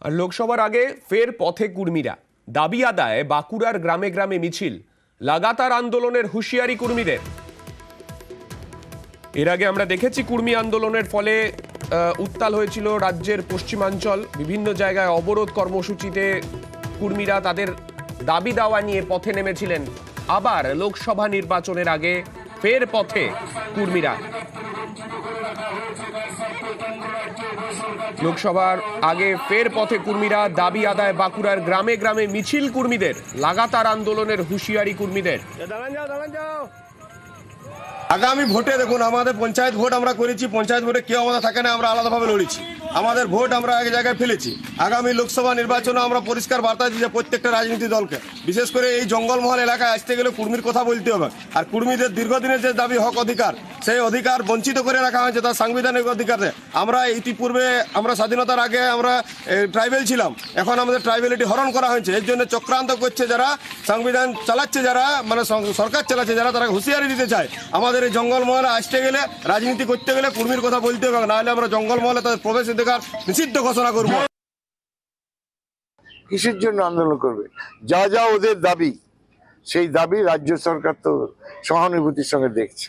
আর লোকসভার আগে ফের পথে কুর্মীরা, দাবি আদায় বাঁকুড়ার গ্রামে গ্রামে মিছিল, লাগাতার আন্দোলনের হুঁশিয়ারি কর্মীদের। এর আগে আমরা দেখেছি কুর্মী আন্দোলনের ফলে উত্তাল হয়েছিল রাজ্যের পশ্চিমাঞ্চল। বিভিন্ন জায়গায় অবরোধ কর্মসূচিতে কুর্মীরা তাদের দাবি দাওয়া নিয়ে পথে নেমেছিলেন। আবার লোকসভা নির্বাচনের আগে ফের পথে কুর্মীরা। লোকসভার আগে ফের পথে কুর্মীরা, দাবি আদায় বাঁকুড়ার গ্রামে গ্রামে মিছিল কর্মীদের, লাগাতার আন্দোলনের হুঁশিয়ারি কর্মীদের। আগামী ভোটে দেখুন, আমাদের পঞ্চায়েত ভোট আমরা করেছি, পঞ্চায়েত ভোটে কেউ আমাদের থাকে না, আমরা আলাদাভাবে লড়েছি। আমাদের ভোট আমরা এক জায়গায় ফেলেছি। আগামী লোকসভা নির্বাচনে আমরা পরিষ্কার বার্তা দিচ্ছি প্রত্যেকটা রাজনীতি দলকে, বিশেষ করে এই জঙ্গলমহল এলাকায় আসতে গেলে কুর্মীর কথা বলতে হবে। আর কুর্মীদের দীর্ঘদিনের যে দাবি হক অধিকার, সেই অধিকার বঞ্চিত করে রাখা হয়েছে তার সাংবিধানিক অধিকারে। আমরা ইতিপূর্বে আমরা স্বাধীনতার আগে আমরা ট্রাইবেল ছিলাম, এখন আমাদের ট্রাইবেলিটি হরণ করা হয়েছে। এর জন্য চক্রান্ত করছে যারা, সংবিধান চালাচ্ছে যারা, মানে সরকার চালাচ্ছে যারা, তারা হুঁশিয়ারি দিতে চায় আমাদের এই জঙ্গলমহলে আসতে গেলে, রাজনীতি করতে গেলে কুর্মীর কথা বলতে হবে, নাহলে আমরা জঙ্গলমহলে তাদের প্রবেশ অধিকার নিষিদ্ধ ঘোষণা করবো। কিসের জন্য আন্দোলন করবে? যা যা ওদের দাবি, সেই দাবি রাজ্য সরকার তো সহানুভূতির সঙ্গে দেখছে।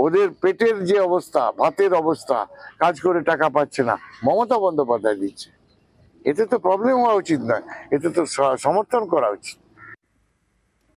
ওদের পেটের যে অবস্থা, ভাতের অবস্থা, কাজ করে টাকা পাচ্ছে না, মমতা বন্দ্যোপাধ্যায় দিচ্ছে। এতে তো প্রবলেম হওয়া উচিত নয়, এতে তো সমর্থন করা উচিত।